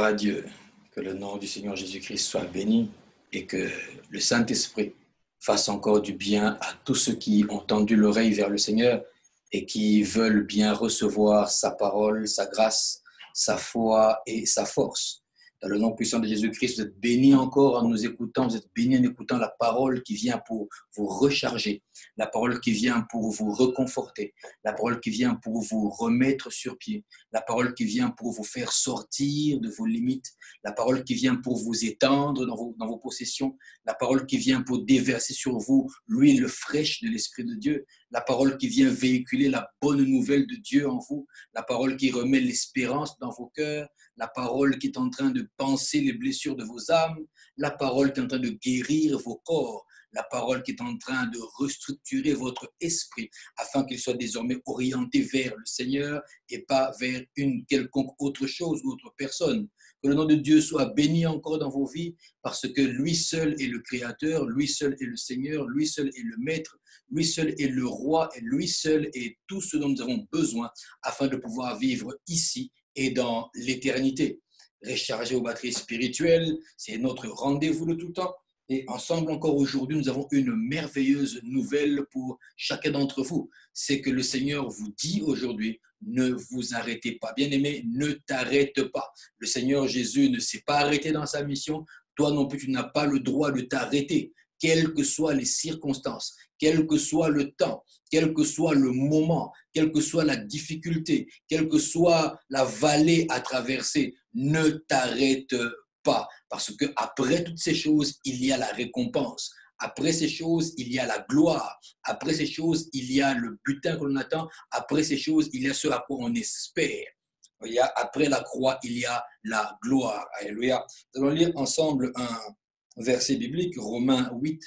Gloire à Dieu, que le nom du Seigneur Jésus-Christ soit béni et que le Saint-Esprit fasse encore du bien à tous ceux qui ont tendu l'oreille vers le Seigneur et qui veulent bien recevoir sa parole, sa grâce, sa foi et sa force. Dans le nom puissant de Jésus-Christ, vous êtes bénis encore en nous écoutant, vous êtes bénis en écoutant la parole qui vient pour vous recharger, la parole qui vient pour vous reconforter, la parole qui vient pour vous remettre sur pied, la parole qui vient pour vous faire sortir de vos limites, la parole qui vient pour vous étendre dans vos possessions, la parole qui vient pour déverser sur vous l'huile fraîche de l'Esprit de Dieu, la parole qui vient véhiculer la bonne nouvelle de Dieu en vous, la parole qui remet l'espérance dans vos cœurs, la parole qui est en train de panser les blessures de vos âmes, la parole qui est en train de guérir vos corps, la parole qui est en train de restructurer votre esprit afin qu'il soit désormais orienté vers le Seigneur et pas vers une quelconque autre chose ou autre personne. Que le nom de Dieu soit béni encore dans vos vies parce que lui seul est le Créateur, lui seul est le Seigneur, lui seul est le Maître, lui seul est le Roi et lui seul est tout ce dont nous avons besoin afin de pouvoir vivre ici et dans l'éternité. Recharger vos batteries spirituelles, c'est notre rendez-vous de tout temps. Et ensemble encore aujourd'hui, nous avons une merveilleuse nouvelle pour chacun d'entre vous. C'est que le Seigneur vous dit aujourd'hui, ne vous arrêtez pas. Bien-aimé, ne t'arrête pas. Le Seigneur Jésus ne s'est pas arrêté dans sa mission. Toi non plus, tu n'as pas le droit de t'arrêter, quelles que soient les circonstances, quel que soit le temps, quel que soit le moment, quelle que soit la difficulté, quelle que soit la vallée à traverser, ne t'arrête pas. Parce qu'après toutes ces choses, il y a la récompense. Après ces choses, il y a la gloire. Après ces choses, il y a le butin que l'on attend. Après ces choses, il y a ce à quoi on espère. Après la croix, il y a la gloire. Alléluia. Nous allons lire ensemble un verset biblique, Romains 8,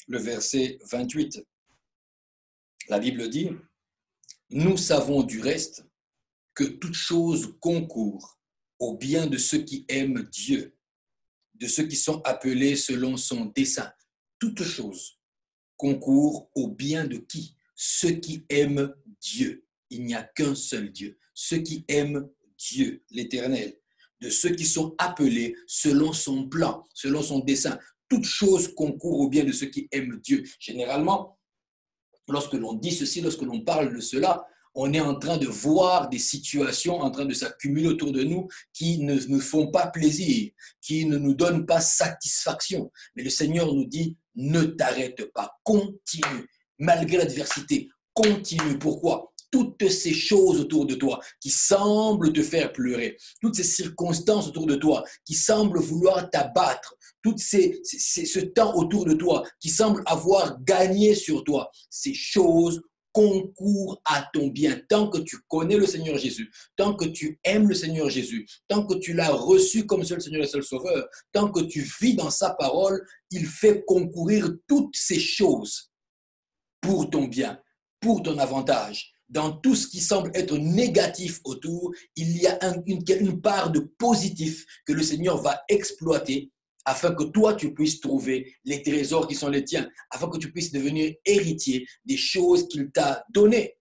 le verset 28. La Bible dit, « Nous savons du reste que toute chose concourt au bien de ceux qui aiment Dieu, de ceux qui sont appelés selon son dessein. » Toute chose concourt au bien de qui? Ceux qui aiment Dieu. Il n'y a qu'un seul Dieu. Ceux qui aiment Dieu, l'Éternel. De ceux qui sont appelés selon son plan, selon son dessein. Toute chose concourt au bien de ceux qui aiment Dieu. Généralement, lorsque l'on dit ceci, lorsque l'on parle de cela, on est en train de voir des situations en train de s'accumuler autour de nous qui ne nous font pas plaisir, qui ne nous donnent pas satisfaction. Mais le Seigneur nous dit, ne t'arrête pas, continue, malgré l'adversité, continue. Pourquoi? Toutes ces choses autour de toi qui semblent te faire pleurer, toutes ces circonstances autour de toi qui semblent vouloir t'abattre, ce temps autour de toi qui semble avoir gagné sur toi, ces choses concourent à ton bien. Tant que tu connais le Seigneur Jésus, tant que tu aimes le Seigneur Jésus, tant que tu l'as reçu comme seul Seigneur et seul Sauveur, tant que tu vis dans sa parole, il fait concourir toutes ces choses pour ton bien, pour ton avantage. Dans tout ce qui semble être négatif autour, il y a une part de positif que le Seigneur va exploiter afin que toi, tu puisses trouver les trésors qui sont les tiens, afin que tu puisses devenir héritier des choses qu'il t'a données.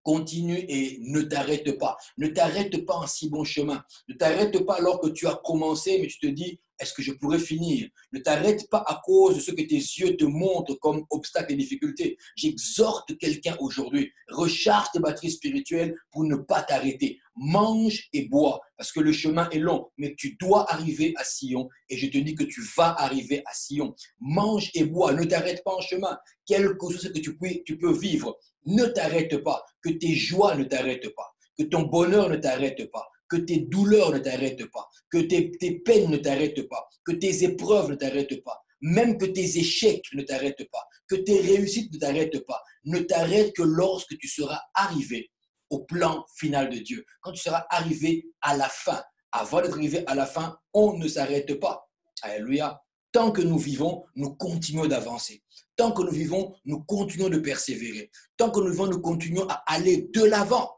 Continue et ne t'arrête pas. Ne t'arrête pas en si bon chemin. Ne t'arrête pas alors que tu as commencé, mais tu te dis, est-ce que je pourrais finir? Ne t'arrête pas à cause de ce que tes yeux te montrent comme obstacle et difficulté. J'exhorte quelqu'un aujourd'hui, recharge tes batteries spirituelles pour ne pas t'arrêter. Mange et bois, parce que le chemin est long, mais tu dois arriver à Sion, et je te dis que tu vas arriver à Sion. Mange et bois, ne t'arrête pas en chemin. Quel que soit ce que tu peux vivre, ne t'arrête pas, que tes joies ne t'arrêtent pas, que ton bonheur ne t'arrête pas, que tes douleurs ne t'arrêtent pas, que tes peines ne t'arrêtent pas, que tes épreuves ne t'arrêtent pas, même que tes échecs ne t'arrêtent pas, que tes réussites ne t'arrêtent pas. Ne t'arrête que lorsque tu seras arrivé au plan final de Dieu. Quand tu seras arrivé à la fin. Avant d'être arrivé à la fin, on ne s'arrête pas. Alléluia. Tant que nous vivons, nous continuons d'avancer. Tant que nous vivons, nous continuons de persévérer. Tant que nous vivons, nous continuons à aller de l'avant.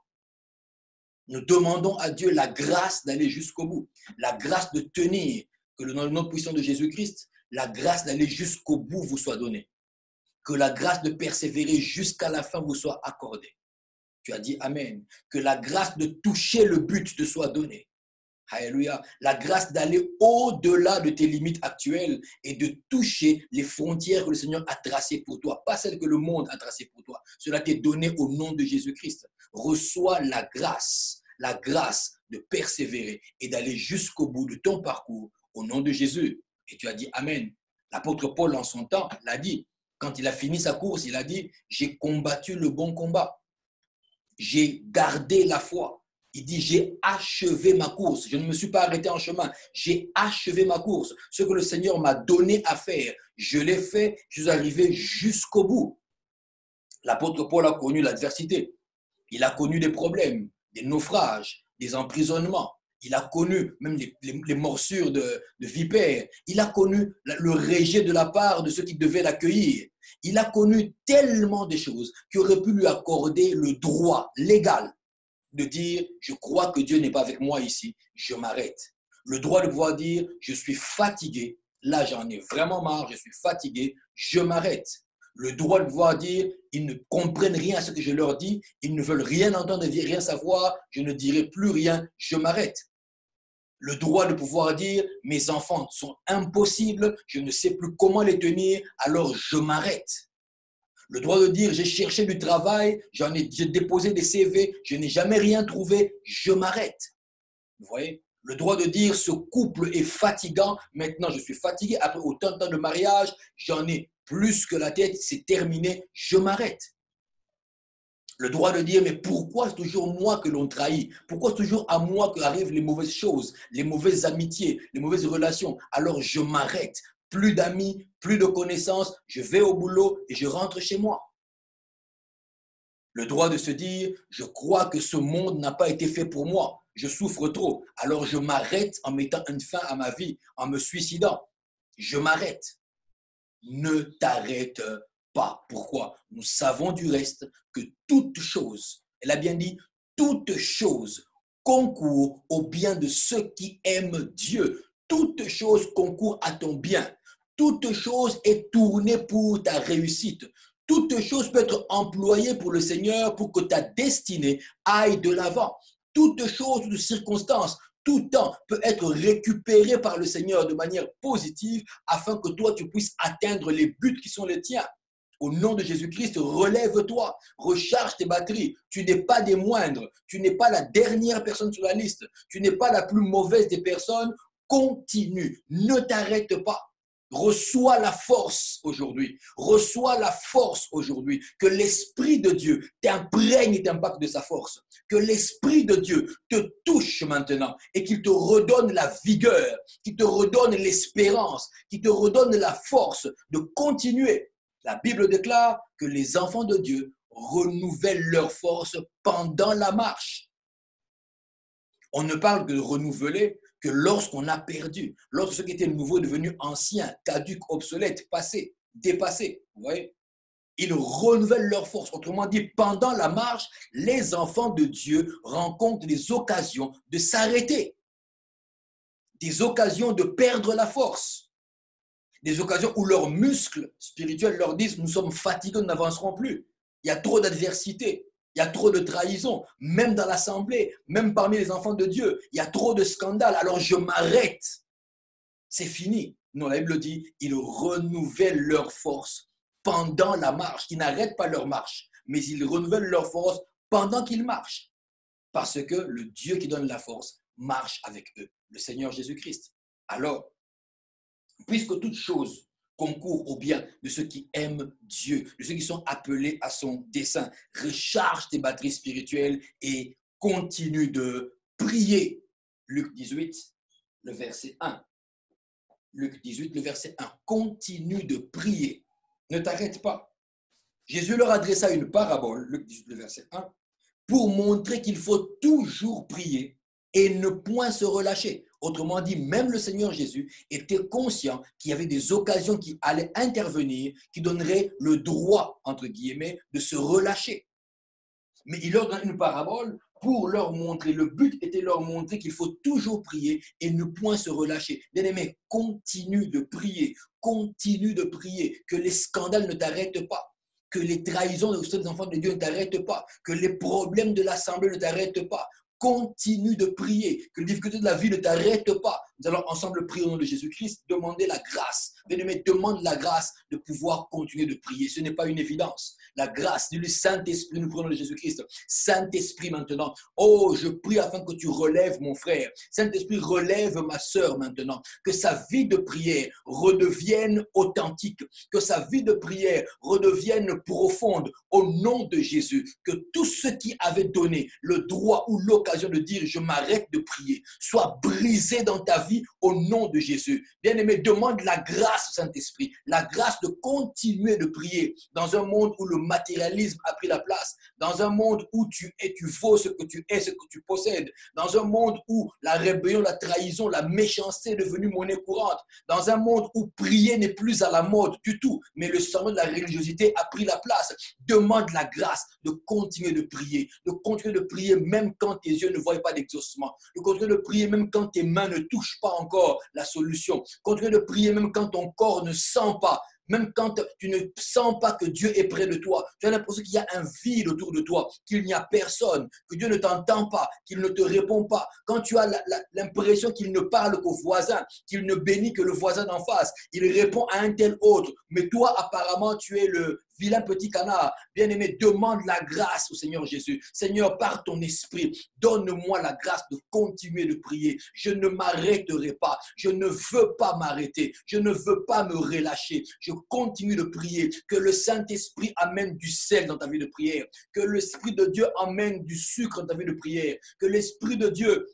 Nous demandons à Dieu la grâce d'aller jusqu'au bout, la grâce de tenir, que dans le nom puissant de Jésus-Christ, la grâce d'aller jusqu'au bout vous soit donnée. Que la grâce de persévérer jusqu'à la fin vous soit accordée. Tu as dit Amen. Que la grâce de toucher le but te soit donnée. Alléluia. La grâce d'aller au-delà de tes limites actuelles et de toucher les frontières que le Seigneur a tracées pour toi, pas celles que le monde a tracées pour toi. Cela t'est donné au nom de Jésus-Christ. Reçois la grâce de persévérer et d'aller jusqu'au bout de ton parcours au nom de Jésus. Et tu as dit Amen. L'apôtre Paul, en son temps, l'a dit. Quand il a fini sa course, il a dit, j'ai combattu le bon combat. J'ai gardé la foi. Il dit, j'ai achevé ma course. Je ne me suis pas arrêté en chemin. J'ai achevé ma course. Ce que le Seigneur m'a donné à faire, je l'ai fait. Je suis arrivé jusqu'au bout. L'apôtre Paul a connu l'adversité. Il a connu des problèmes, des naufrages, des emprisonnements. Il a connu même les morsures de vipères. Il a connu le rejet de la part de ceux qui devaient l'accueillir. Il a connu tellement de choses qui auraient pu lui accorder le droit légal de dire « je crois que Dieu n'est pas avec moi ici, je m'arrête ». Le droit de pouvoir dire « je suis fatigué, là j'en ai vraiment marre, je suis fatigué, je m'arrête ». Le droit de pouvoir dire « ils ne comprennent rien à ce que je leur dis, ils ne veulent rien entendre, rien savoir, je ne dirai plus rien, je m'arrête ». Le droit de pouvoir dire « mes enfants sont impossibles, je ne sais plus comment les tenir, alors je m'arrête ». Le droit de dire, j'ai cherché du travail, j'ai déposé des CV, je n'ai jamais rien trouvé, je m'arrête. Vous voyez? Le droit de dire, ce couple est fatigant, maintenant je suis fatigué, après autant de temps de mariage, j'en ai plus que la tête, c'est terminé, je m'arrête. Le droit de dire, mais pourquoi c'est toujours moi que l'on trahit? Pourquoi c'est toujours à moi qu'arrivent les mauvaises choses, les mauvaises amitiés, les mauvaises relations? Alors je m'arrête. Plus d'amis, plus de connaissances, je vais au boulot et je rentre chez moi. Le droit de se dire, je crois que ce monde n'a pas été fait pour moi, je souffre trop, alors je m'arrête en mettant une fin à ma vie, en me suicidant. Je m'arrête. Ne t'arrête pas. Pourquoi? Nous savons du reste que toute chose, elle a bien dit, toute chose concourt au bien de ceux qui aiment Dieu. Toute chose concourt à ton bien. Toute chose est tournée pour ta réussite. Toute chose peut être employée pour le Seigneur pour que ta destinée aille de l'avant. Toute chose, toute circonstance, tout temps peut être récupéré par le Seigneur de manière positive afin que toi, tu puisses atteindre les buts qui sont les tiens. Au nom de Jésus-Christ, relève-toi, recharge tes batteries. Tu n'es pas des moindres, tu n'es pas la dernière personne sur la liste, tu n'es pas la plus mauvaise des personnes. Continue, ne t'arrête pas. Reçois la force aujourd'hui. Reçois la force aujourd'hui. Que l'Esprit de Dieu t'imprègne et t'impacte de sa force. Que l'Esprit de Dieu te touche maintenant et qu'il te redonne la vigueur, qu'il te redonne l'espérance, qu'il te redonne la force de continuer. La Bible déclare que les enfants de Dieu renouvellent leur force pendant la marche. On ne parle que de renouveler que lorsqu'on a perdu, lorsque ce qui était nouveau est devenu ancien, caduc, obsolète, passé, dépassé. Vous voyez? Ils renouvellent leur force. Autrement dit, pendant la marche, les enfants de Dieu rencontrent des occasions de s'arrêter, des occasions de perdre la force, des occasions où leurs muscles spirituels leur disent « nous sommes fatigués, nous n'avancerons plus ». Il y a trop d'adversité. Il y a trop de trahison, même dans l'assemblée, même parmi les enfants de Dieu. Il y a trop de scandales, alors je m'arrête. C'est fini. Non, la Bible dit, ils renouvellent leur force pendant la marche. Ils n'arrêtent pas leur marche, mais ils renouvellent leur force pendant qu'ils marchent. Parce que le Dieu qui donne la force marche avec eux, le Seigneur Jésus-Christ. Alors, puisque toute chose concourt au bien de ceux qui aiment Dieu, de ceux qui sont appelés à son dessein. Recharge tes batteries spirituelles et continue de prier. Luc 18, le verset 1. Luc 18, le verset 1. Continue de prier. Ne t'arrête pas. Jésus leur adressa une parabole, Luc 18, le verset 1, pour montrer qu'il faut toujours prier et ne point se relâcher. Autrement dit, même le Seigneur Jésus était conscient qu'il y avait des occasions qui allaient intervenir, qui donneraient le droit, entre guillemets, de se relâcher. Mais il leur donne une parabole pour leur montrer, le but était de leur montrer qu'il faut toujours prier et ne point se relâcher. Bien-aimé, continue de prier, que les scandales ne t'arrêtent pas, que les trahisons des enfants de Dieu ne t'arrêtent pas, que les problèmes de l'assemblée ne t'arrêtent pas. continue de prier, que les difficultés de la vie ne t'arrêtent pas. Nous allons ensemble prier au nom de Jésus-Christ, demander la grâce. Bien-aimé, demande la grâce de pouvoir continuer de prier. Ce n'est pas une évidence. La grâce du Saint-Esprit, nous prenons de Jésus-Christ. Saint-Esprit maintenant, oh, je prie afin que tu relèves mon frère. Saint-Esprit, relève ma sœur maintenant. Que sa vie de prière redevienne authentique. Que sa vie de prière redevienne profonde au nom de Jésus. Que tous ceux qui avaient donné le droit ou l'occasion de dire je m'arrête de prier soit brisé dans ta vie au nom de Jésus. Bien-aimé, demande la grâce au Saint-Esprit, la grâce de continuer de prier dans un monde où le matérialisme a pris la place, dans un monde où tu vaux ce que tu es, ce que tu possèdes, dans un monde où la rébellion, la trahison, la méchanceté est devenue monnaie courante, dans un monde où prier n'est plus à la mode du tout, mais le serment de la religiosité a pris la place. Demande la grâce de continuer de prier même quand tes yeux ne voient pas d'exaucement, de continuer de prier même quand tes mains ne touchent pas encore la solution, continuer de prier même quand ton corps ne sent pas, même quand tu ne sens pas que Dieu est près de toi, tu as l'impression qu'il y a un vide autour de toi, qu'il n'y a personne, que Dieu ne t'entend pas, qu'il ne te répond pas, quand tu as l'impression qu'il ne parle qu'au voisin, qu'il ne bénit que le voisin d'en face, il répond à un tel autre, mais toi apparemment tu es le vilain petit canard. Bien-aimé, demande la grâce au Seigneur Jésus. Seigneur, par ton esprit, donne-moi la grâce de continuer de prier. Je ne m'arrêterai pas. Je ne veux pas m'arrêter. Je ne veux pas me relâcher. Je continue de prier. Que le Saint-Esprit amène du sel dans ta vie de prière. Que l'Esprit de Dieu amène du sucre dans ta vie de prière. Que l'Esprit de Dieu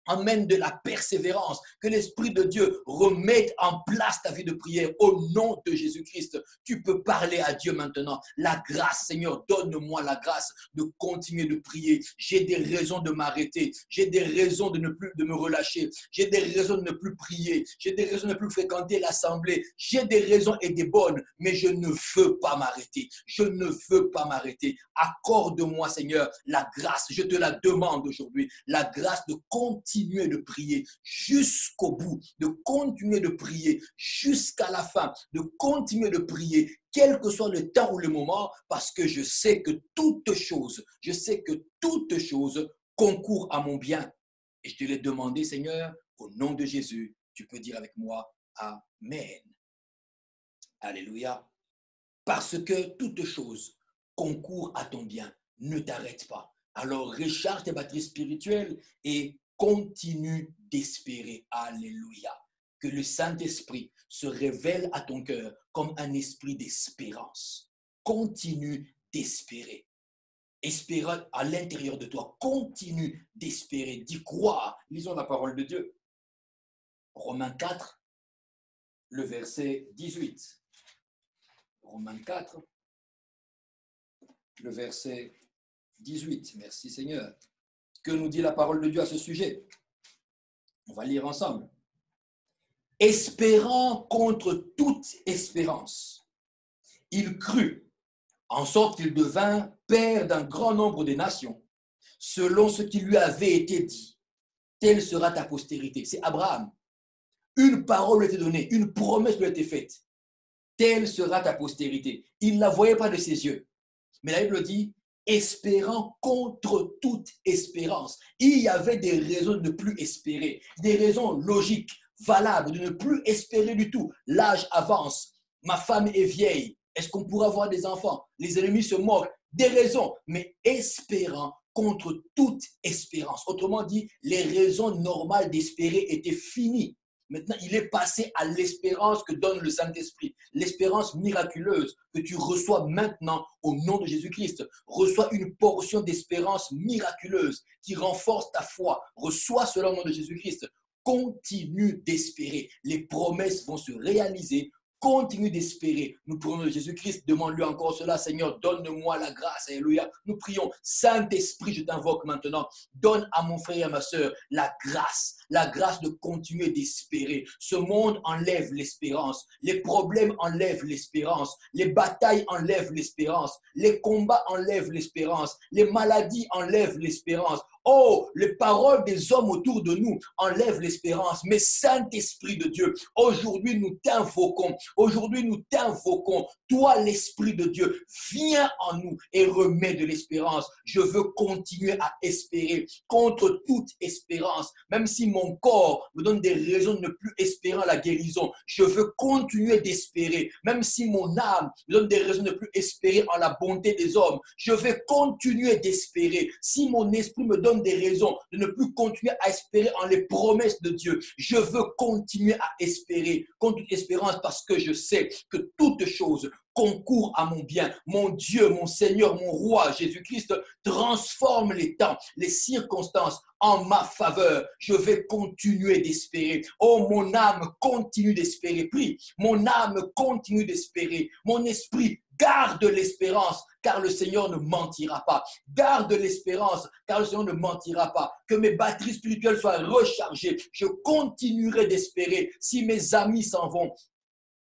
amène de la persévérance, que l'Esprit de Dieu remette en place ta vie de prière au nom de Jésus-Christ. Tu peux parler à Dieu maintenant. La grâce, Seigneur, donne-moi la grâce de continuer de prier. J'ai des raisons de m'arrêter. J'ai des raisons de me relâcher. J'ai des raisons de ne plus prier. J'ai des raisons de ne plus fréquenter l'assemblée. J'ai des raisons et des bonnes, mais je ne veux pas m'arrêter. Je ne veux pas m'arrêter. Accorde-moi, Seigneur, la grâce. Je te la demande aujourd'hui. La grâce de continuer de prier jusqu'au bout, de continuer de prier jusqu'à la fin, de continuer de prier, quel que soit le temps ou le moment, parce que je sais que toute chose concourt à mon bien. Et je te l'ai demandé, Seigneur, au nom de Jésus, tu peux dire avec moi, Amen. Alléluia. Parce que toute chose concourt à ton bien. Ne t'arrête pas. Alors recharge tes batteries spirituelles et continue d'espérer. Alléluia. Que le Saint-Esprit se révèle à ton cœur comme un esprit d'espérance. Continue d'espérer. Espère à l'intérieur de toi. Continue d'espérer, d'y croire. Lisons la parole de Dieu. Romains 4, le verset 18. Romains 4, le verset 18. Merci Seigneur. Que nous dit la parole de Dieu à ce sujet? On va lire ensemble. Espérant contre toute espérance, il crut, en sorte qu'il devint père d'un grand nombre de nations, selon ce qui lui avait été dit. Telle sera ta postérité. C'est Abraham. Une parole lui a été donnée, une promesse lui a été faite. Telle sera ta postérité. Il ne la voyait pas de ses yeux. Mais la Bible dit, espérant contre toute espérance. Il y avait des raisons de ne plus espérer, des raisons logiques, valables, de ne plus espérer du tout. L'âge avance, ma femme est vieille, est-ce qu'on pourra avoir des enfants? Les ennemis se moquent, des raisons, mais espérant contre toute espérance. Autrement dit, les raisons normales d'espérer étaient finies. Maintenant, il est passé à l'espérance que donne le Saint-Esprit, l'espérance miraculeuse que tu reçois maintenant au nom de Jésus-Christ. Reçois une portion d'espérance miraculeuse qui renforce ta foi. Reçois cela au nom de Jésus-Christ. Continue d'espérer. Les promesses vont se réaliser. Continue d'espérer. Nous prions de Jésus-Christ. Demande-lui encore cela. Seigneur, donne-moi la grâce. Alléluia. Nous prions. Saint-Esprit, je t'invoque maintenant. Donne à mon frère et à ma soeur la grâce de continuer d'espérer. Ce monde enlève l'espérance. Les problèmes enlèvent l'espérance. Les batailles enlèvent l'espérance. Les combats enlèvent l'espérance. Les maladies enlèvent l'espérance. Oh, les paroles des hommes autour de nous enlèvent l'espérance. Mais Saint-Esprit de Dieu, aujourd'hui nous t'invoquons. Aujourd'hui nous t'invoquons. Toi, l'Esprit de Dieu, viens en nous et remets de l'espérance. Je veux continuer à espérer contre toute espérance. Même si mon corps me donne des raisons de ne plus espérer la guérison, je veux continuer d'espérer. Même si mon âme me donne des raisons de ne plus espérer en la bonté des hommes, je vais continuer d'espérer. Si mon esprit me donne des raisons de ne plus continuer à espérer en les promesses de Dieu, je veux continuer à espérer contre toute espérance parce que je sais que toute chose concourt à mon bien. Mon Dieu, mon Seigneur, mon Roi, Jésus-Christ, transforme les temps, les circonstances en ma faveur. Je vais continuer d'espérer. Oh, mon âme continue d'espérer. Prie, mon âme continue d'espérer. Mon esprit garde l'espérance, car le Seigneur ne mentira pas. Garde l'espérance, car le Seigneur ne mentira pas. Que mes batteries spirituelles soient rechargées. Je continuerai d'espérer. Si mes amis s'en vont,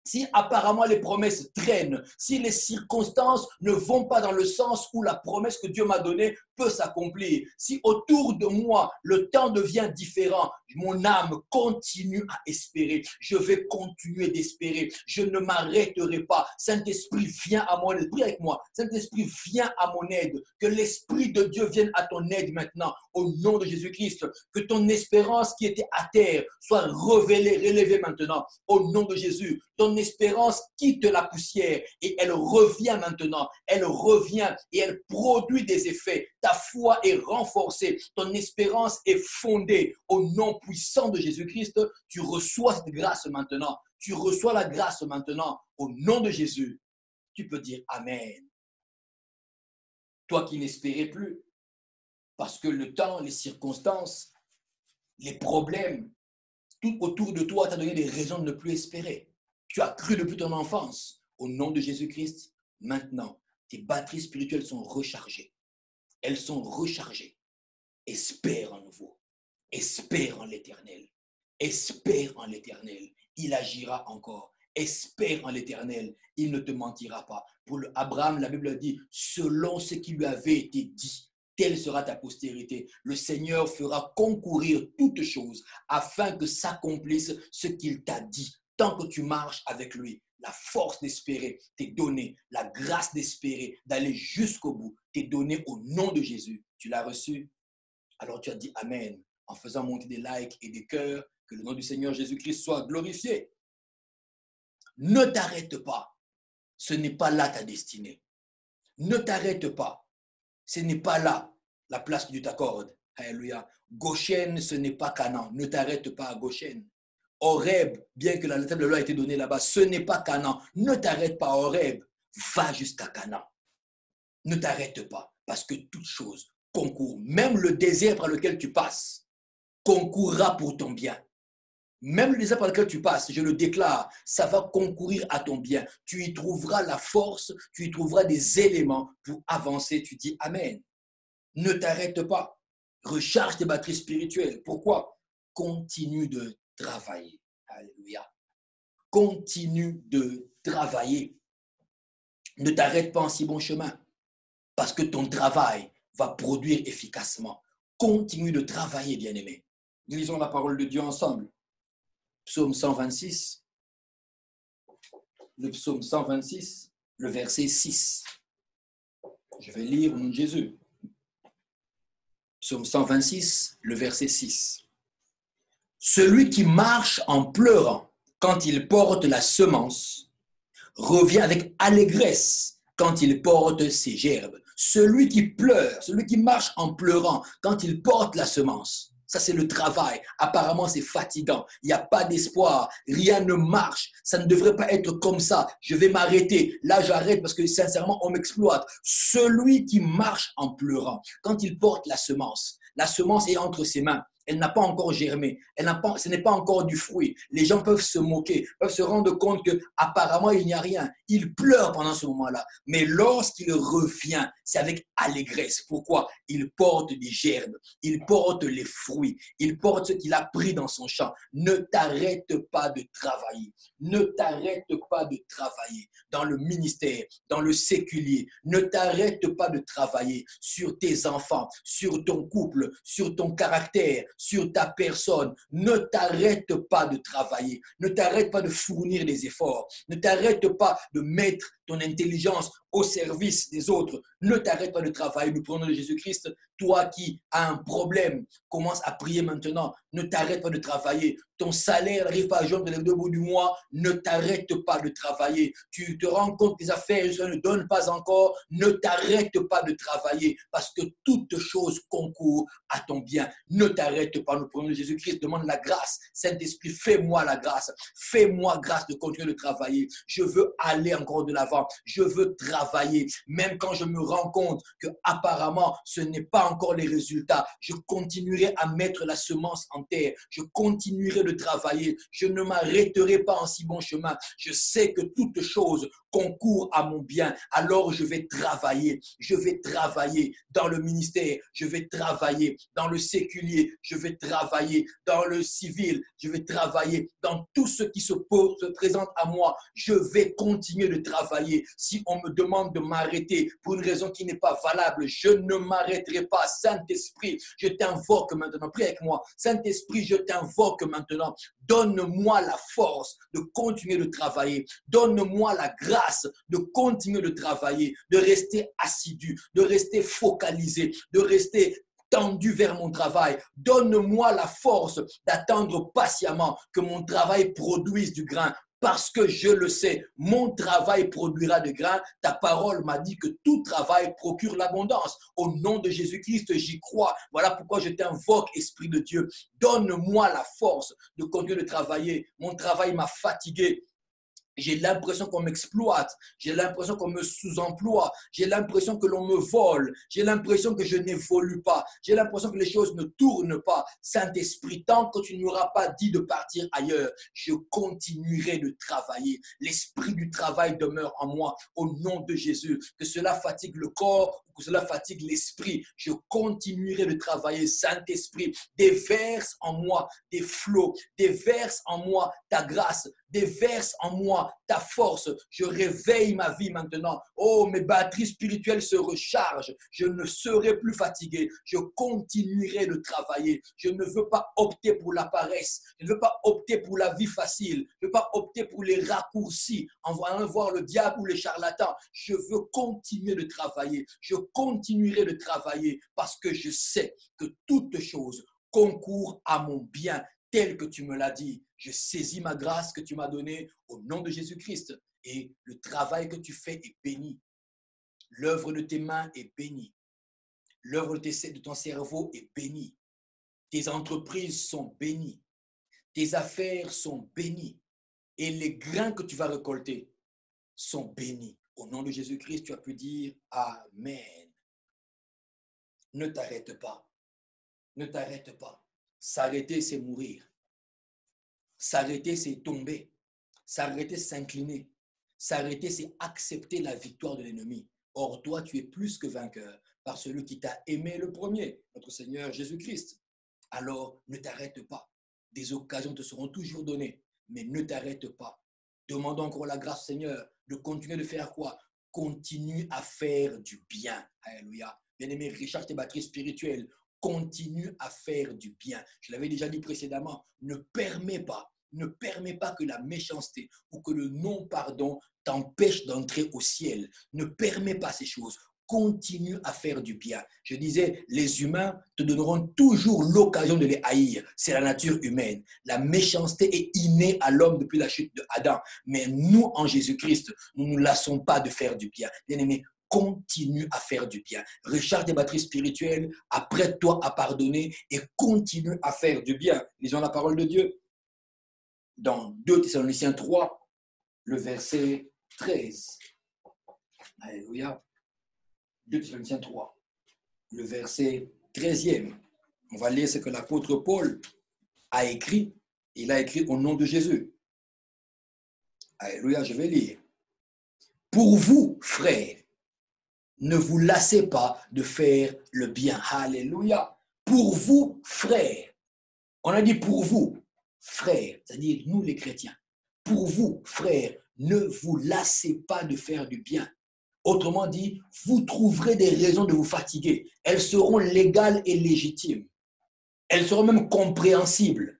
si apparemment les promesses traînent, si les circonstances ne vont pas dans le sens où la promesse que Dieu m'a donnée peut s'accomplir, si autour de moi le temps devient différent, mon âme continue à espérer. Je vais continuer d'espérer. Je ne m'arrêterai pas. Saint-Esprit, viens à mon aide. Prie avec moi. Saint-Esprit, viens à mon aide. Que l'Esprit de Dieu vienne à ton aide maintenant. Au nom de Jésus-Christ. Que ton espérance qui était à terre soit révélée, relevée maintenant. Au nom de Jésus. Ton espérance quitte la poussière et elle revient maintenant. Elle revient et elle produit des effets. Ta foi est renforcée. Ton espérance est fondée. Au nom puissant de Jésus-Christ, tu reçois cette grâce maintenant. Tu reçois la grâce maintenant. Au nom de Jésus, tu peux dire Amen. Toi qui n'espérais plus, parce que le temps, les circonstances, les problèmes, tout autour de toi t'a donné des raisons de ne plus espérer. Tu as cru depuis ton enfance. Au nom de Jésus-Christ, maintenant, tes batteries spirituelles sont rechargées. Elles sont rechargées. Espère en nouveau. Espère en l'Éternel. Espère en l'Éternel. Il agira encore. Espère en l'Éternel. Il ne te mentira pas. Pour Abraham, la Bible dit, selon ce qui lui avait été dit, telle sera ta postérité. Le Seigneur fera concourir toutes choses afin que s'accomplisse ce qu'il t'a dit. Tant que tu marches avec lui, la force d'espérer t'est donnée, la grâce d'espérer, d'aller jusqu'au bout t'est donnée au nom de Jésus. Tu l'as reçu? Alors tu as dit Amen en faisant monter des likes et des cœurs. Que le nom du Seigneur Jésus-Christ soit glorifié. Ne t'arrête pas. Ce n'est pas là ta destinée. Ne t'arrête pas. Ce n'est pas là la place que Dieu t'accorde. Alléluia. Goshen, ce n'est pas Canaan. Ne t'arrête pas à Goshen. Horeb, bien que la table de loi ait été donnée là-bas, ce n'est pas Canaan. Ne t'arrête pas à Horeb. Va jusqu'à Canaan. Ne t'arrête pas, parce que toute chose concourt. Même le désert par lequel tu passes concourra pour ton bien. Même le désert par lequel tu passes, je le déclare, ça va concourir à ton bien. Tu y trouveras la force, tu y trouveras des éléments pour avancer. Tu dis Amen. Ne t'arrête pas. Recharge tes batteries spirituelles. Pourquoi? Continue de travailler. Alléluia. Continue de travailler. Ne t'arrête pas en si bon chemin, parce que ton travail va produire efficacement. Continue de travailler, bien-aimé. Lisons la parole de Dieu ensemble. Psaume 126, le psaume 126, le verset 6. Je vais lire au nom de Jésus. Psaume 126, le verset 6. Celui qui marche en pleurant quand il porte la semence revient avec allégresse quand il porte ses gerbes. Celui qui pleure, celui qui marche en pleurant quand il porte la semence, ça c'est le travail. Apparemment c'est fatigant, il n'y a pas d'espoir, rien ne marche, ça ne devrait pas être comme ça. Je vais m'arrêter, là j'arrête parce que sincèrement on m'exploite. Celui qui marche en pleurant quand il porte la semence est entre ses mains. elle n'a pas encore germé, ce n'est pas encore du fruit. Les gens peuvent se moquer, peuvent se rendre compte qu'apparemment il n'y a rien. Il pleure pendant ce moment-là. Mais lorsqu'il revient, c'est avec allégresse. Pourquoi? Il porte des gerbes, il porte les fruits, il porte ce qu'il a pris dans son champ. Ne t'arrête pas de travailler. Ne t'arrête pas de travailler dans le ministère, dans le séculier. Ne t'arrête pas de travailler sur tes enfants, sur ton couple, sur ton caractère, sur ta personne. Ne t'arrête pas de travailler. Ne t'arrête pas de fournir des efforts. Ne t'arrête pas de mettre ton intelligence au service des autres. Ne t'arrête pas de travailler. Nous prenons de Jésus-Christ. Toi qui as un problème, commence à prier maintenant. Ne t'arrête pas de travailler. Ton salaire n'arrive pas à joindre les 2 bouts du mois. Ne t'arrête pas de travailler. Tu te rends compte que tes affaires ne donnent pas encore. Ne t'arrête pas de travailler parce que toute chose concourt à ton bien. Ne t'arrête pas. Nous prenons de Jésus-Christ. Demande la grâce. Saint-Esprit, fais-moi la grâce. Fais-moi grâce de continuer de travailler. Je veux aller encore de l'avant. Je veux travailler. Même quand je me rends compte que apparemment ce n'est pas encore les résultats, je continuerai à mettre la semence en terre. Je continuerai de travailler. Je ne m'arrêterai pas en si bon chemin. Je sais que toute chose concourt à mon bien. Alors je vais travailler. Je vais travailler dans le ministère. Je vais travailler dans le séculier. Je vais travailler dans le civil. Je vais travailler dans tout ce qui se présente à moi. Je vais continuer de travailler. Si on me demande de m'arrêter pour une raison qui n'est pas valable, je ne m'arrêterai pas. Saint-Esprit, je t'invoque maintenant. Prie avec moi. Saint-Esprit, je t'invoque maintenant. Donne-moi la force de continuer de travailler. Donne-moi la grâce de continuer de travailler, de rester assidu, de rester focalisé, de rester tendu vers mon travail. Donne-moi la force d'attendre patiemment que mon travail produise du grain. Parce que je le sais, mon travail produira du grain. Ta parole m'a dit que tout travail procure l'abondance. Au nom de Jésus-Christ, j'y crois. Voilà pourquoi je t'invoque, Esprit de Dieu. Donne-moi la force de continuer de travailler. Mon travail m'a fatigué. J'ai l'impression qu'on m'exploite, j'ai l'impression qu'on me sous-emploie, j'ai l'impression que l'on me vole, j'ai l'impression que je n'évolue pas, j'ai l'impression que les choses ne tournent pas. Saint-Esprit, tant que tu ne m'auras pas dit de partir ailleurs, je continuerai de travailler. L'esprit du travail demeure en moi au nom de Jésus. Que cela fatigue le corps ou que cela fatigue l'esprit, je continuerai de travailler. Saint-Esprit, déverse en moi des flots, déverse en moi ta grâce, déverse en moi ta force. Je réveille ma vie maintenant. Oh, mes batteries spirituelles se rechargent. Je ne serai plus fatigué. Je continuerai de travailler. Je ne veux pas opter pour la paresse. Je ne veux pas opter pour la vie facile. Je ne veux pas opter pour les raccourcis en allant voir le diable ou les charlatans. Je veux continuer de travailler. Je continuerai de travailler parce que je sais que toute chose concourt à mon bien tel que tu me l'as dit. Je saisis ma grâce que tu m'as donnée au nom de Jésus-Christ et le travail que tu fais est béni. L'œuvre de tes mains est bénie. L'œuvre de ton cerveau est bénie. Tes entreprises sont bénies. Tes affaires sont bénies. Et les grains que tu vas récolter sont bénis. Au nom de Jésus-Christ, tu as pu dire Amen. Ne t'arrête pas. Ne t'arrête pas. S'arrêter, c'est mourir. S'arrêter, c'est tomber. S'arrêter, c'est s'incliner. S'arrêter, c'est accepter la victoire de l'ennemi. Or, toi, tu es plus que vainqueur par celui qui t'a aimé le premier, notre Seigneur Jésus-Christ. Alors, ne t'arrête pas. Des occasions te seront toujours données, mais ne t'arrête pas. Demande encore la grâce, Seigneur, de continuer de faire quoi? Continue à faire du bien. Alléluia. Bien-aimé, recharge tes batteries spirituelles. Continue à faire du bien. Je l'avais déjà dit précédemment, ne permets pas que la méchanceté ou que le non-pardon t'empêche d'entrer au ciel. Ne permets pas ces choses. Continue à faire du bien. Je disais, les humains te donneront toujours l'occasion de les haïr. C'est la nature humaine. La méchanceté est innée à l'homme depuis la chute de Adam. Mais nous, en Jésus-Christ, nous ne nous lassons pas de faire du bien. Bien-aimé, continue à faire du bien. Recharge tes batteries spirituelles, apprête-toi à pardonner et continue à faire du bien. Lisons la parole de Dieu. Dans 2 Thessaloniciens 3, le verset 13. Alléluia. 2 Thessaloniciens 3, le verset 13e. On va lire ce que l'apôtre Paul a écrit. Il a écrit au nom de Jésus. Alléluia, je vais lire. Pour vous, frères, ne vous lassez pas de faire le bien. Alléluia. Pour vous, frères. On a dit pour vous, frères, c'est-à-dire nous les chrétiens. Pour vous, frères, ne vous lassez pas de faire du bien. Autrement dit, vous trouverez des raisons de vous fatiguer. Elles seront légales et légitimes. Elles seront même compréhensibles.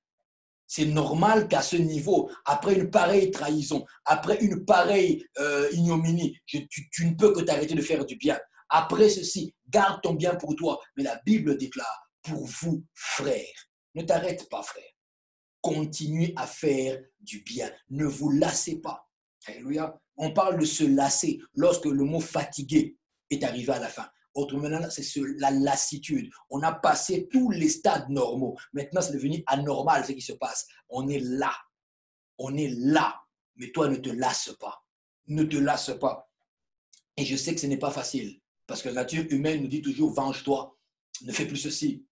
C'est normal qu'à ce niveau, après une pareille trahison, après une pareille ignominie, tu ne peux que t'arrêter de faire du bien. Après ceci, garde ton bien pour toi. Mais la Bible déclare, pour vous, frères, ne t'arrête pas, frère. Continuez à faire du bien. Ne vous lassez pas. Alléluia. On parle de se lasser lorsque le mot fatigué est arrivé à la fin. Autrement, c'est la lassitude. On a passé tous les stades normaux. Maintenant, c'est devenu anormal ce qui se passe. On est là. On est là. Mais toi, ne te lasse pas. Ne te lasse pas. Et je sais que ce n'est pas facile. Parce que la nature humaine nous dit toujours, venge-toi. Ne fais plus ceci.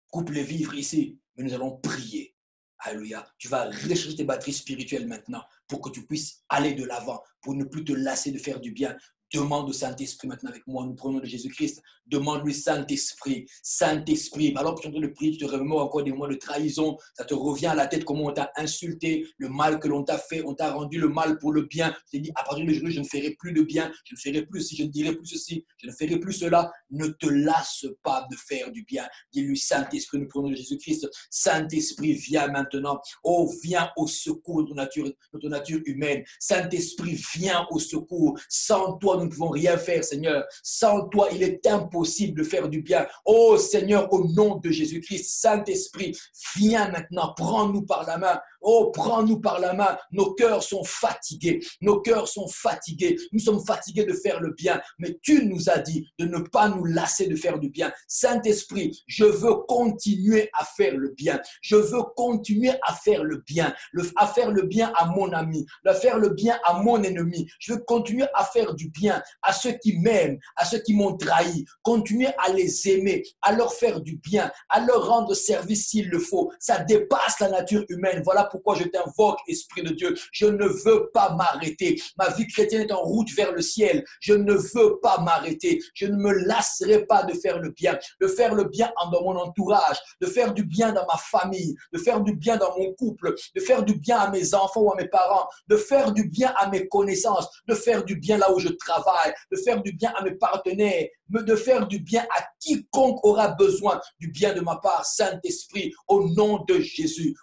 Coupe les vivres ici. Mais nous allons prier. Alléluia. Tu vas recharger tes batteries spirituelles maintenant pour que tu puisses aller de l'avant, pour ne plus te lasser de faire du bien. Demande au Saint-Esprit maintenant avec moi, nous prenons de Jésus-Christ. Demande-lui, Saint-Esprit, Saint-Esprit. Alors que tu es en train de prier, tu te remémores encore des mois de trahison. Ça te revient à la tête comment on t'a insulté, le mal que l'on t'a fait, on t'a rendu le mal pour le bien. Tu t'es dit, à partir de aujourd'hui, je ne ferai plus de bien, je ne ferai plus ceci, je ne dirai plus ceci, je ne ferai plus cela. Ne te lasse pas de faire du bien. Dis-lui, Saint-Esprit, nous prenons de Jésus-Christ. Saint-Esprit, viens maintenant. Oh, viens au secours de notre nature humaine. Saint-Esprit, viens au secours. Sans toi, nous ne pouvons rien faire, Seigneur. Sans toi, il est impossible de faire du bien. Oh Seigneur, au nom de Jésus-Christ, Saint-Esprit, viens maintenant, prends-nous par la main. Oh, prends-nous par la main. Nos cœurs sont fatigués. Nos cœurs sont fatigués. Nous sommes fatigués de faire le bien. Mais tu nous as dit de ne pas nous lasser de faire du bien. Saint-Esprit, je veux continuer à faire le bien. Je veux continuer à faire le bien. À faire le bien à mon ami. À faire le bien à mon ennemi. Je veux continuer à faire du bien à ceux qui m'aiment, à ceux qui m'ont trahi. Continuer à les aimer, à leur faire du bien, à leur rendre service s'il le faut. Ça dépasse la nature humaine. Voilà pourquoi je t'invoque, Esprit de Dieu. Je ne veux pas m'arrêter. Ma vie chrétienne est en route vers le ciel. Je ne veux pas m'arrêter. Je ne me lasserai pas de faire le bien. De faire le bien dans mon entourage, de faire du bien dans ma famille, de faire du bien dans mon couple, de faire du bien à mes enfants ou à mes parents, de faire du bien à mes connaissances, de faire du bien là où je travaille, de faire du bien à mes partenaires, de faire du bien à quiconque aura besoin du bien de ma part. Saint-Esprit, au nom de Jésus,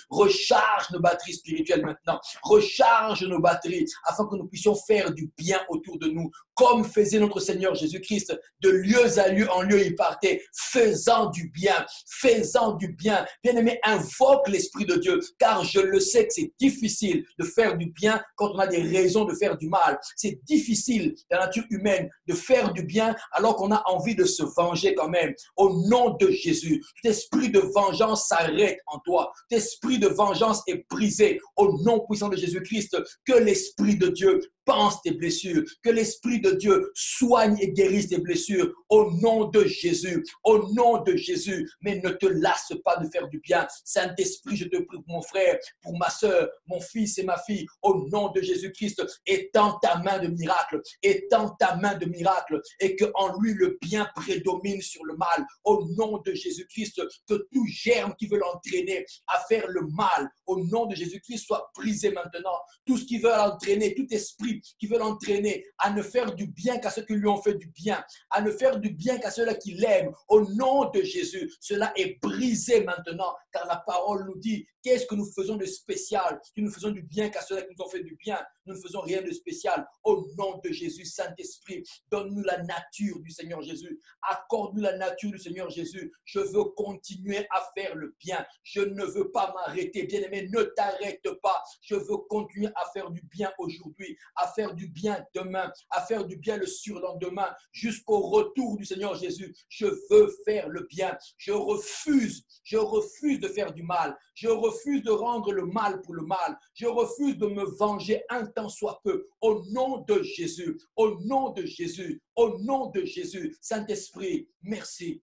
recharge nos batteries spirituelles maintenant, recharge nos batteries afin que nous puissions faire du bien autour de nous, comme faisait notre Seigneur Jésus-Christ. De lieu à lieu, en lieu, il partait, faisant du bien, faisant du bien. Bien-aimé, invoque l'Esprit de Dieu, car je le sais que c'est difficile de faire du bien quand on a des raisons de faire du mal. C'est difficile, dans la nature humaine, de faire du bien alors qu'on a envie de se venger quand même. Au nom de Jésus, tout esprit de vengeance s'arrête en toi. Tout esprit de vengeance est brisé au nom puissant de Jésus-Christ. Que l'Esprit de Dieu pense tes blessures, que l'Esprit de Dieu soigne et guérisse tes blessures au nom de Jésus, au nom de Jésus. Mais ne te lasse pas de faire du bien. Saint-Esprit, je te prie pour mon frère, pour ma soeur, mon fils et ma fille, au nom de Jésus-Christ, étends ta main de miracle, étends ta main de miracle, et que en lui le bien prédomine sur le mal. Au nom de Jésus-Christ, que tout germe qui veut l'entraîner à faire le mal, au nom de Jésus-Christ, soit brisé maintenant. Tout ce qui veut l'entraîner, tout esprit qui veut l'entraîner à ne faire du bien qu'à ceux qui lui ont fait du bien, à ne faire du bien qu'à ceux-là qui l'aiment, au nom de Jésus, cela est brisé maintenant, car la parole nous dit, qu'est-ce que nous faisons de spécial? Que nous faisons du bien qu'à ceux-là qui nous ont fait du bien. Nous ne faisons rien de spécial. Au nom de Jésus, Saint-Esprit, donne-nous la nature du Seigneur Jésus. Accorde-nous la nature du Seigneur Jésus. Je veux continuer à faire le bien. Je ne veux pas m'arrêter. Bien-aimé, ne t'arrête pas. Je veux continuer à faire du bien aujourd'hui, à faire du bien demain, à faire du bien le surlendemain, jusqu'au retour du Seigneur Jésus. Je veux faire le bien. Je refuse de faire du mal. Je refuse de rendre le mal pour le mal. Je refuse de me venger un tant soit peu. Au nom de Jésus, au nom de Jésus, au nom de Jésus. Saint-Esprit, merci.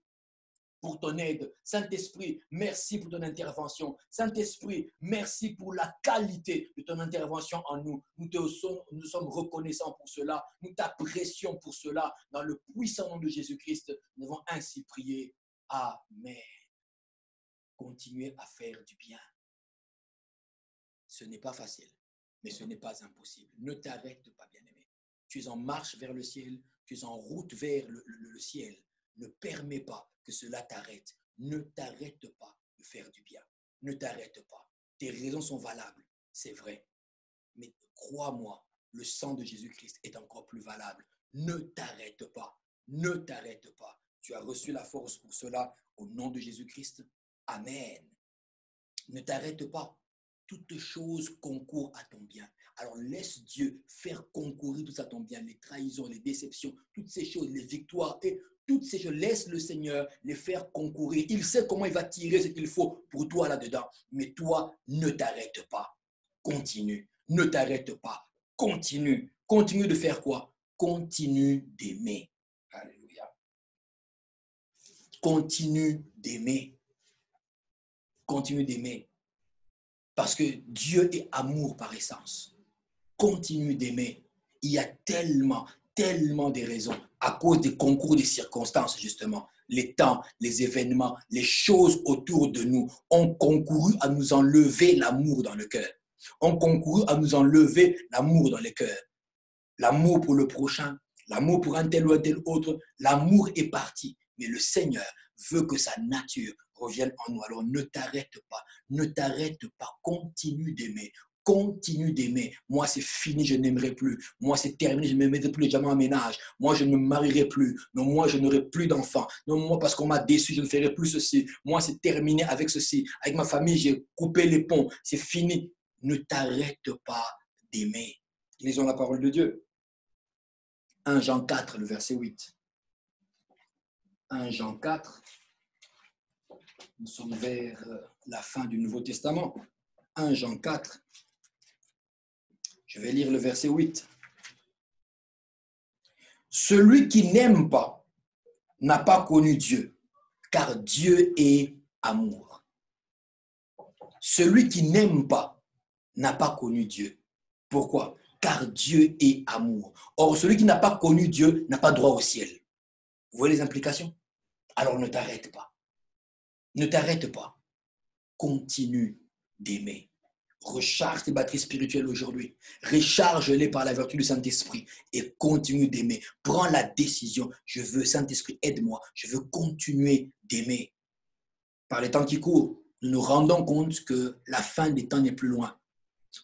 pour ton aide. Saint-Esprit, merci pour ton intervention. Saint-Esprit, merci pour la qualité de ton intervention en nous. Nous sommes reconnaissants pour cela. Nous t'apprécions pour cela. Dans le puissant nom de Jésus-Christ, nous avons ainsi prié. Amen. Continuez à faire du bien. Ce n'est pas facile, mais ce n'est pas impossible. Ne t'arrête pas, bien-aimé. Tu es en marche vers le ciel, tu es en route vers le ciel. Ne permets pas que cela t'arrête. Ne t'arrête pas de faire du bien. Ne t'arrête pas. Tes raisons sont valables, c'est vrai. Mais crois-moi, le sang de Jésus-Christ est encore plus valable. Ne t'arrête pas. Ne t'arrête pas. Tu as reçu la force pour cela au nom de Jésus-Christ. Amen. Ne t'arrête pas. Toutes choses concourent à ton bien. Alors laisse Dieu faire concourir tout ça à ton bien. Les trahisons, les déceptions, toutes ces choses, les victoires et toutes ces choses. Laisse le Seigneur les faire concourir. Il sait comment il va tirer ce qu'il faut pour toi là-dedans. Mais toi, ne t'arrête pas. Continue. Ne t'arrête pas. Continue. Continue de faire quoi? Continue d'aimer. Alléluia. Continue d'aimer. Continue d'aimer. Parce que Dieu est amour par essence. Continue d'aimer. Il y a tellement de raisons à cause des concours des circonstances, justement. Les temps, les événements, les choses autour de nous ont concouru à nous enlever l'amour dans le cœur. Ont concouru à nous enlever l'amour dans le cœur. L'amour pour le prochain, l'amour pour un tel ou un tel autre, l'amour est parti. Mais le Seigneur veut que sa nature revienne en nous. Alors ne t'arrête pas, continue d'aimer. Continue d'aimer. Moi, c'est fini, je n'aimerai plus. Moi, c'est terminé, je ne me mettrai plus jamais en ménage. Moi, je ne me marierai plus. Non, moi, je n'aurai plus d'enfants. Non, moi, parce qu'on m'a déçu, je ne ferai plus ceci. Moi, c'est terminé avec ceci. Avec ma famille, j'ai coupé les ponts. C'est fini. Ne t'arrête pas d'aimer. Lisons la parole de Dieu. 1 Jean 4, le verset 8. 1 Jean 4. Nous sommes vers la fin du Nouveau Testament. 1 Jean 4. Je vais lire le verset 8. Celui qui n'aime pas n'a pas connu Dieu, car Dieu est amour. Celui qui n'aime pas n'a pas connu Dieu. Pourquoi? Car Dieu est amour. Or, celui qui n'a pas connu Dieu n'a pas droit au ciel. Vous voyez les implications? Alors ne t'arrête pas. Ne t'arrête pas. Continue d'aimer. Recharge tes batteries spirituelles aujourd'hui. Recharge-les par la vertu du Saint-Esprit et continue d'aimer. Prends la décision. Je veux, Saint-Esprit, aide-moi. Je veux continuer d'aimer. Par les temps qui courent, nous nous rendons compte que la fin des temps n'est plus loin.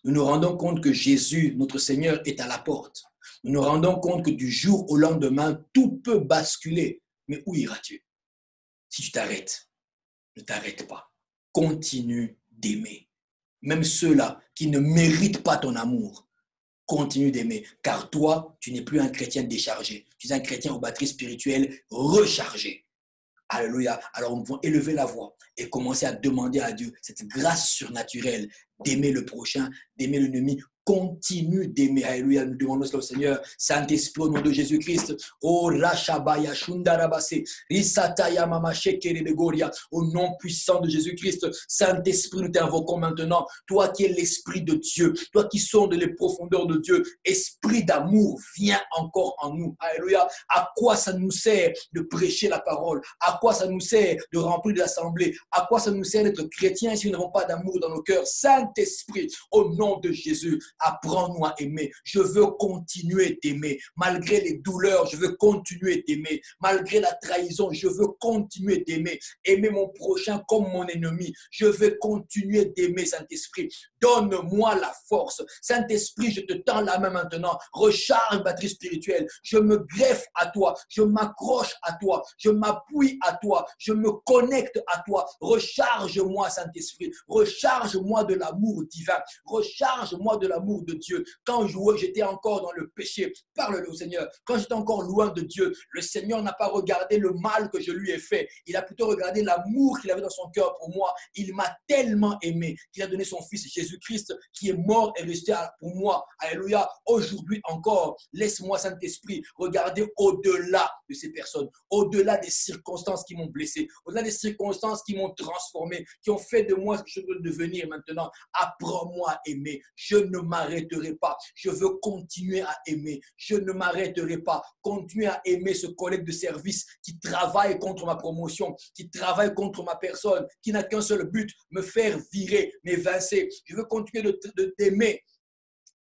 Nous nous rendons compte que Jésus, notre Seigneur, est à la porte. Nous nous rendons compte que du jour au lendemain, tout peut basculer. Mais où iras-tu? Si tu t'arrêtes, ne t'arrête pas. Continue d'aimer. Même ceux-là qui ne méritent pas ton amour, continue d'aimer. Car toi, tu n'es plus un chrétien déchargé. Tu es un chrétien aux batteries spirituelles rechargées. Alléluia. Alors, nous pouvons élever la voix et commencer à demander à Dieu cette grâce surnaturelle d'aimer le prochain, d'aimer l'ennemi. Continue d'aimer. Alléluia. Nous demandons cela au Seigneur. Saint-Esprit, au nom de Jésus-Christ. Oh, Rashabaya, Shundarabase, Risataya, Mamashekere de Goria. Au nom puissant de Jésus-Christ. Saint-Esprit, nous t'invoquons maintenant. Toi qui es l'Esprit de Dieu. Toi qui sondes les profondeurs de Dieu. Esprit d'amour, viens encore en nous. Alléluia. À quoi ça nous sert de prêcher la parole? À quoi ça nous sert de remplir l'assemblée? À quoi ça nous sert d'être chrétiens si nous n'avons pas d'amour dans nos cœurs? Saint-Esprit, au nom de Jésus, apprends-nous à aimer. Je veux continuer d'aimer. Malgré les douleurs, je veux continuer d'aimer. Malgré la trahison, je veux continuer d'aimer. Aimer mon prochain comme mon ennemi. Je veux continuer d'aimer, Saint-Esprit. Donne-moi la force. Saint-Esprit, je te tends la main maintenant. Recharge batterie spirituelle. Je me greffe à toi. Je m'accroche à toi. Je m'appuie à toi. Je me connecte à toi. Recharge-moi, Saint-Esprit. Recharge-moi de l'amour divin. Recharge-moi de l'amour l'amour de Dieu. Quand j'étais encore dans le péché, parle-le au Seigneur. Quand j'étais encore loin de Dieu, le Seigneur n'a pas regardé le mal que je lui ai fait. Il a plutôt regardé l'amour qu'il avait dans son cœur pour moi. Il m'a tellement aimé qu'il a donné son Fils Jésus-Christ qui est mort et resté pour moi. Alléluia. Aujourd'hui encore, laisse-moi, Saint-Esprit, regarder au-delà de ces personnes, au-delà des circonstances qui m'ont blessé, au-delà des circonstances qui m'ont transformé, qui ont fait de moi ce que je veux devenir maintenant. Apprends-moi à aimer. Je ne m'arrêterai pas. Je veux continuer à aimer. Je ne m'arrêterai pas. Continuer à aimer ce collègue de service qui travaille contre ma promotion, qui travaille contre ma personne, qui n'a qu'un seul but, me faire virer, m'évincer. Je veux continuer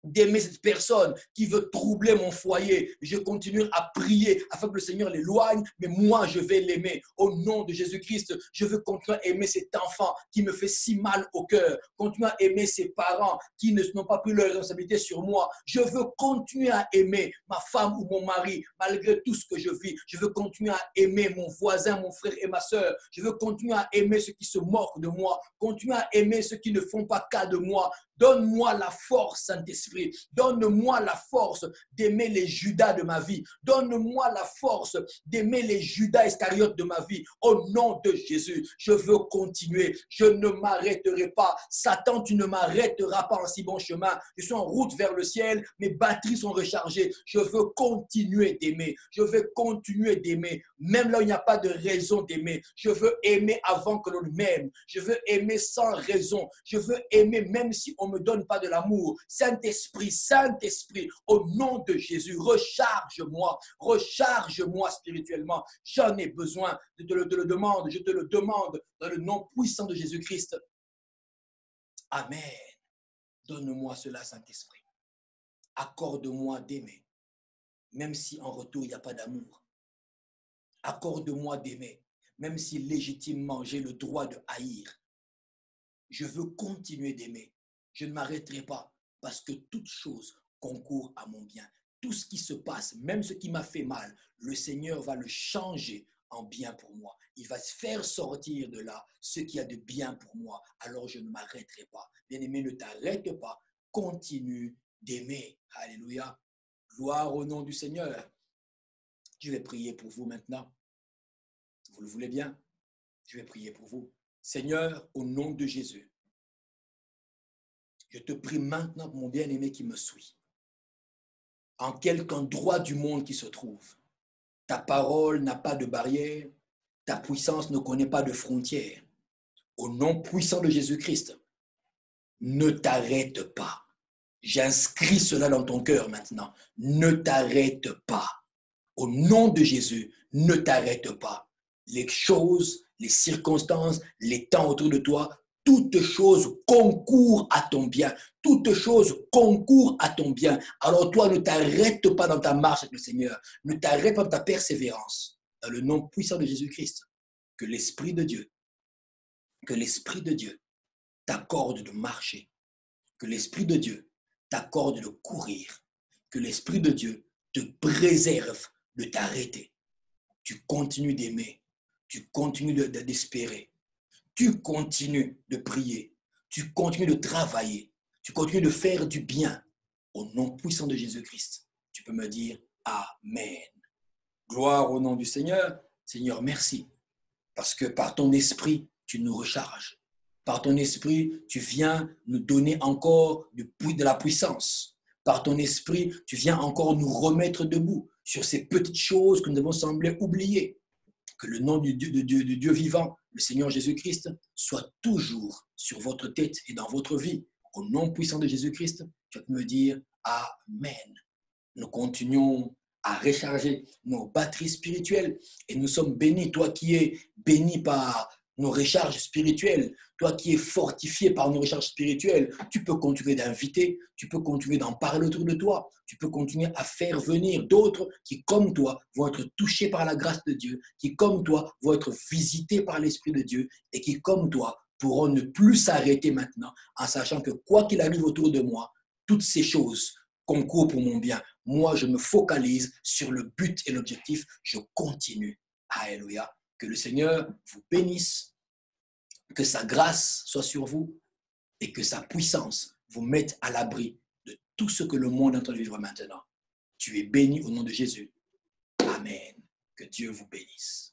d'aimer cette personne qui veut troubler mon foyer. Je continue à prier afin que le Seigneur l'éloigne, mais moi, je vais l'aimer. Au nom de Jésus-Christ, je veux continuer à aimer cet enfant qui me fait si mal au cœur. Continuer à aimer ses parents qui n'ont pas pris leur responsabilité sur moi. Je veux continuer à aimer ma femme ou mon mari, malgré tout ce que je vis. Je veux continuer à aimer mon voisin, mon frère et ma soeur. Je veux continuer à aimer ceux qui se moquent de moi. Continuer à aimer ceux qui ne font pas cas de moi. Donne-moi la force, Saint-Esprit. Donne-moi la force d'aimer les Judas de ma vie. Donne-moi la force d'aimer les Judas Iscariotes de ma vie. Au nom de Jésus, je veux continuer. Je ne m'arrêterai pas. Satan, tu ne m'arrêteras pas en si bon chemin. Je suis en route vers le ciel. Mes batteries sont rechargées. Je veux continuer d'aimer. Je veux continuer d'aimer. Même là où il n'y a pas de raison d'aimer. Je veux aimer avant que l'on m'aime. Je veux aimer sans raison. Je veux aimer même si on ne me donne pas de l'amour. Saint-Esprit, Saint-Esprit, au nom de Jésus, recharge-moi spirituellement. J'en ai besoin. Je te le demande dans le nom puissant de Jésus-Christ. Amen. Donne-moi cela, Saint-Esprit. Accorde-moi d'aimer, même si en retour, il n'y a pas d'amour. Accorde-moi d'aimer, même si légitimement, j'ai le droit de haïr. Je veux continuer d'aimer. Je ne m'arrêterai pas parce que toute chose concourt à mon bien. Tout ce qui se passe, même ce qui m'a fait mal, le Seigneur va le changer en bien pour moi. Il va se faire sortir de là ce qui a de bien pour moi. Alors je ne m'arrêterai pas. Bien-aimé, ne t'arrête pas. Continue d'aimer. Alléluia. Gloire au nom du Seigneur. Je vais prier pour vous maintenant. Vous le voulez bien? Je vais prier pour vous. Seigneur, au nom de Jésus, je te prie maintenant pour mon bien-aimé qui me suit, en quelque endroit du monde qui se trouve. Ta parole n'a pas de barrière, ta puissance ne connaît pas de frontières. Au nom puissant de Jésus-Christ, ne t'arrête pas. J'inscris cela dans ton cœur maintenant. Ne t'arrête pas. Au nom de Jésus, ne t'arrête pas. Les choses, les circonstances, les temps autour de toi, toutes choses concourent à ton bien. Toutes choses concourent à ton bien. Alors toi, ne t'arrête pas dans ta marche avec le Seigneur. Ne t'arrête pas dans ta persévérance. Dans le nom puissant de Jésus-Christ, que l'Esprit de Dieu t'accorde de marcher. Que l'Esprit de Dieu t'accorde de courir. Que l'Esprit de Dieu te préserve de t'arrêter. Tu continues d'aimer. Tu continues d'espérer. Tu continues de prier. Tu continues de travailler. Tu continues de faire du bien. Au nom puissant de Jésus-Christ, tu peux me dire Amen. Gloire au nom du Seigneur. Seigneur, merci. Parce que par ton esprit, tu nous recharges. Par ton esprit, tu viens nous donner encore de la puissance. Par ton esprit, tu viens encore nous remettre debout sur ces petites choses que nous avons semblé oublier. Que le nom du Dieu vivant, le Seigneur Jésus-Christ, soit toujours sur votre tête et dans votre vie. Au nom puissant de Jésus-Christ, tu peux me dire Amen. Nous continuons à recharger nos batteries spirituelles et nous sommes bénis. Toi qui es béni par nos recharges spirituelles, toi qui es fortifié par nos recharges spirituelles, tu peux continuer d'inviter, tu peux continuer d'en parler autour de toi, tu peux continuer à faire venir d'autres qui, comme toi, vont être touchés par la grâce de Dieu, qui, comme toi, vont être visités par l'Esprit de Dieu et qui, comme toi, pourront ne plus s'arrêter maintenant en sachant que quoi qu'il arrive autour de moi, toutes ces choses concourent pour mon bien. Moi, je me focalise sur le but et l'objectif. Je continue. Alléluia. Que le Seigneur vous bénisse, que sa grâce soit sur vous et que sa puissance vous mette à l'abri de tout ce que le monde est en train de vivre maintenant. Tu es béni au nom de Jésus. Amen. Que Dieu vous bénisse.